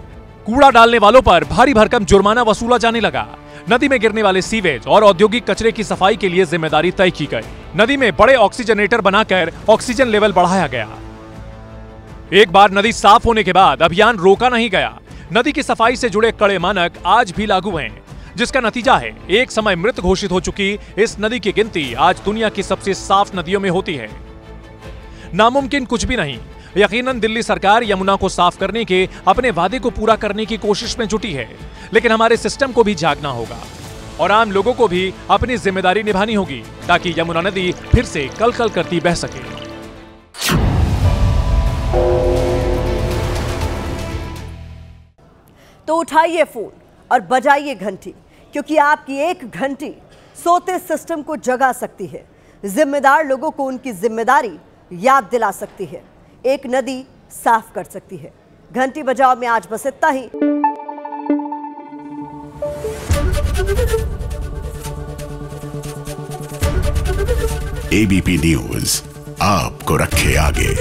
कूड़ा डालने वालों पर भारी भरकम जुर्माना वसूला जाने लगा। नदी में गिरने वाले सीवेज और औद्योगिक कचरे की सफाई के लिए जिम्मेदारी तय की गई। नदी में बड़े ऑक्सीजनेटर बनाकर ऑक्सीजन लेवल बढ़ाया गया। एक बार नदी साफ होने के बाद अभियान रोका नहीं गया। नदी की सफाई से जुड़े कड़े मानक आज भी लागू हैं, जिसका नतीजा है एक समय मृत घोषित हो चुकी इस नदी की गिनती आज दुनिया की सबसे साफ नदियों में होती है। नामुमकिन कुछ भी नहीं। यकीनन दिल्ली सरकार यमुना को साफ करने के अपने वादे को पूरा करने की कोशिश में जुटी है, लेकिन हमारे सिस्टम को भी जागना होगा और आम लोगों को भी अपनी जिम्मेदारी निभानी होगी, ताकि यमुना नदी फिर से कलकल करती बह सके। तो उठाइए फोन और बजाइए घंटी, क्योंकि आपकी एक घंटी सोते सिस्टम को जगा सकती है, जिम्मेदार लोगों को उनकी जिम्मेदारी याद दिला सकती है, एक नदी साफ कर सकती है। घंटी बजाओ में आज बस इतना ही। एबीपी न्यूज आपको रखे आगे।